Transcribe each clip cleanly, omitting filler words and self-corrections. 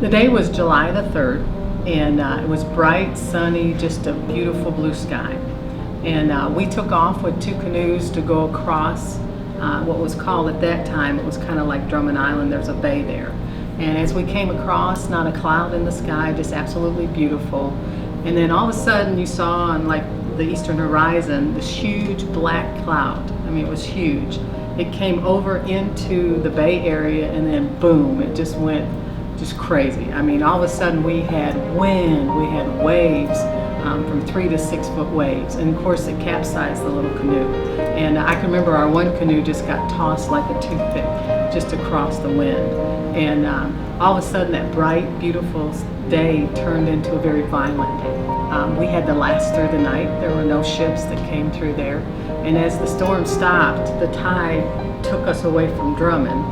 The day was July the 3rd, and it was bright, sunny, just a beautiful blue sky. And we took off with 2 canoes to go across what was called at that time, it was kind of like Drummond Island, there's a bay there. And as we came across, not a cloud in the sky, just absolutely beautiful. And then all of a sudden you saw on like the eastern horizon this huge black cloud. I mean, it was huge. It came over into the bay area and then boom, it just went just crazy. I mean, all of a sudden we had wind, we had waves, from 3 to 6 foot waves. And of course it capsized the little canoe. And I can remember our one canoe just got tossed like a toothpick just across the wind. And all of a sudden that bright, beautiful day turned into a very violent day. We had to last through the night. There were no ships that came through there. And as the storm stopped, the tide took us away from Drummond.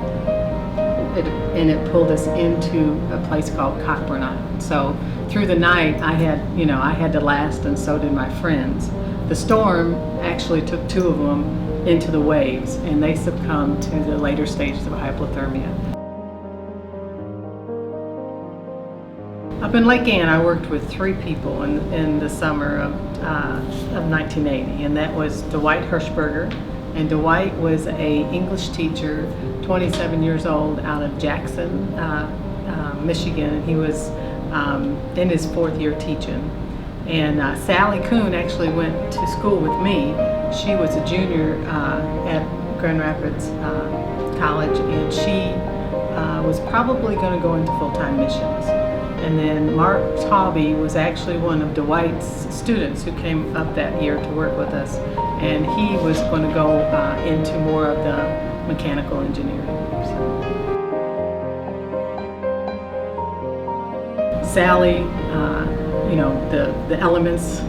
And it pulled us into a place called Cockburn Island. So through the night, I had to last, and so did my friends. The storm actually took 2 of them into the waves, and they succumbed to the later stages of hypothermia. Up in Lake Ann, I worked with 3 people in the summer of 1980, and that was Dwight Hirschberger. And Dwight was an English teacher, 27 years old, out of Jackson, Michigan. He was in his 4th year teaching. And Sally Kuhn actually went to school with me. She was a junior at Grand Rapids College, and she was probably going to go into full-time missions. And then Mark Taube was actually one of Dwight's students who came up that year to work with us, and he was going to go into more of the mechanical engineering. Sally, the elements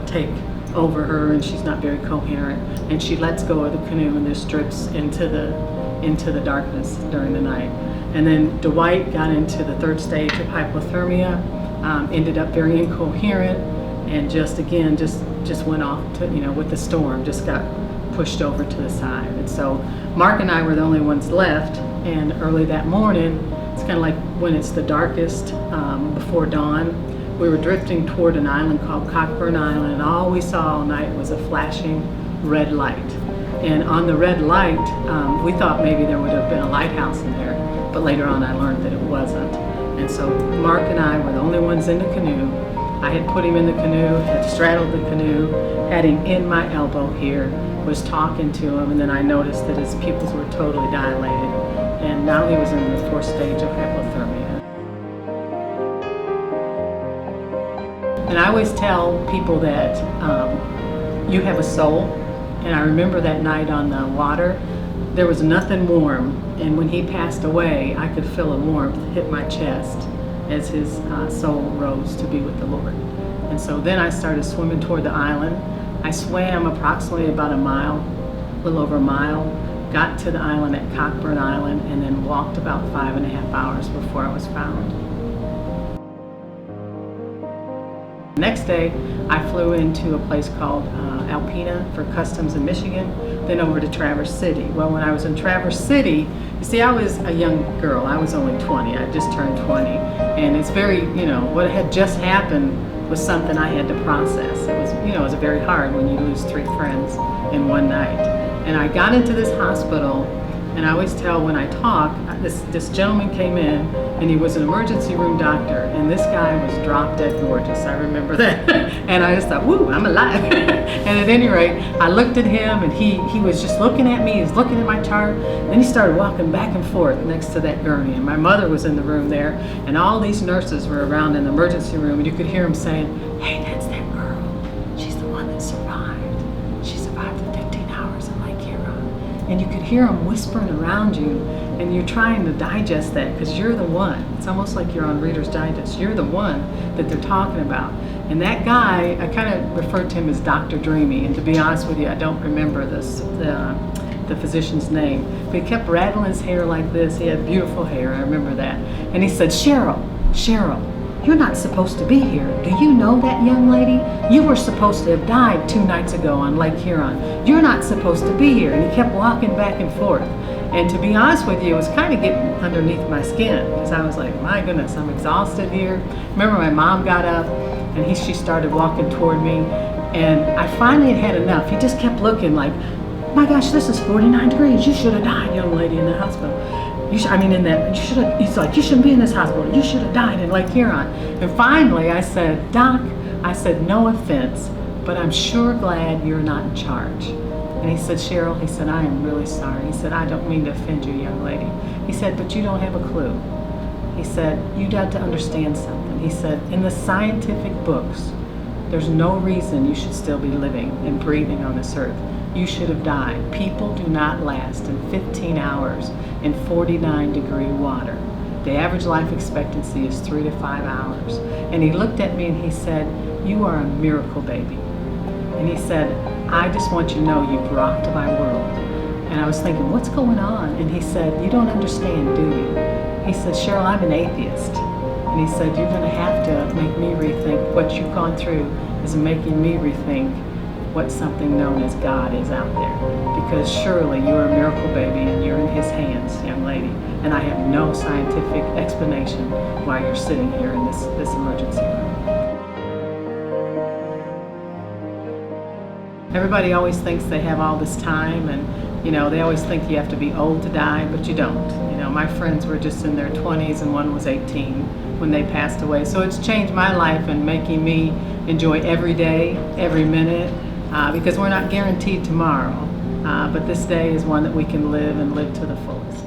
take over her, and she's not very coherent, and she lets go of the canoe and just drifts into the darkness during the night. And then Dwight got into the 3rd stage of hypothermia, ended up very incoherent, and just went off to, with the storm, just got pushed over to the side. And so Mark and I were the only ones left, and early that morning, it's kind of like when it's the darkest before dawn, we were drifting toward an island called Cockburn Island, and all we saw all night was a flashing red light. And on the red light, we thought maybe there would have been a lighthouse in there, but later on I learned that it wasn't. And so Mark and I were the only ones in the canoe. I had put him in the canoe, had straddled the canoe, had him in my elbow here, was talking to him, and then I noticed that his pupils were totally dilated. And now he was in the 4th stage of hypothermia. And I always tell people that you have a soul. And I remember that night on the water, there was nothing warm. And when he passed away, I could feel a warmth hit my chest as his soul rose to be with the Lord. And so then I started swimming toward the island. I swam approximately about a mile, a little over a mile, got to the island at Cockburn Island, and then walked about 5.5 hours before I was found. The next day, I flew into a place called Alpena for customs in Michigan, then over to Traverse City. Well, when I was in Traverse City, you see, I was a young girl. I was only 20. I just turned 20. And it's very, what had just happened was something I had to process. It was, it was very hard when you lose 3 friends in one night. And I got into this hospital, and I always tell when I talk, this gentleman came in, and he was an emergency room doctor, and this guy was drop dead gorgeous. I remember that. And I just thought, woo, I'm alive. And at any rate, I looked at him, and he was just looking at me. He was looking at my chart. Then he started walking back and forth next to that gurney. And my mother was in the room there, and all these nurses were around in the emergency room, and you could hear him saying, hey, that's that girl. She's the one that survived. She survived the 15 hours in Lake Huron. And you could hear them whispering around you, and you're trying to digest that because you're the one. It's almost like you're on Reader's Digest. You're the one that they're talking about. And that guy, I kind of referred to him as Dr. Dreamy, and to be honest with you, I don't remember the physician's name. But he kept rattling his hair like this. He had beautiful hair, I remember that. And he said, Cheryl, you're not supposed to be here. Do you know that young lady? You were supposed to have died 2 nights ago on Lake Huron. You're not supposed to be here. And he kept walking back and forth. And to be honest with you, it was kind of getting underneath my skin because I was like, my goodness, I'm exhausted here. Remember my mom got up and she started walking toward me, and I finally had enough. He just kept looking like, my gosh, this is 49 degrees. You should have died, young lady in the hospital. He's like, you shouldn't be in this hospital. You should have died in Lake Huron. And finally I said, Doc, I said, no offense, but I'm sure glad you're not in charge. And he said, Cheryl, he said, I am really sorry. He said, I don't mean to offend you, young lady. He said, but you don't have a clue. He said, you'd have to understand something. He said, in the scientific books, there's no reason you should still be living and breathing on this earth. You should have died. People do not last in 15 hours in 49-degree water. The average life expectancy is 3 to 5 hours. And he looked at me and he said, you are a miracle baby. And he said, I just want you to know you've rocked my world. And I was thinking, what's going on? And he said, you don't understand, do you? He said, Cheryl, I'm an atheist. And he said, you're going to have to make me rethink what you've gone through is making me rethink what something known as God is out there. Because surely you're a miracle baby and you're in his hands, young lady. And I have no scientific explanation why you're sitting here in this emergency room. Everybody always thinks they have all this time, and they always think you have to be old to die, but you don't. My friends were just in their 20s and one was 18 when they passed away. So it's changed my life and making me enjoy every day, every minute, because we're not guaranteed tomorrow. But this day is one that we can live and live to the fullest.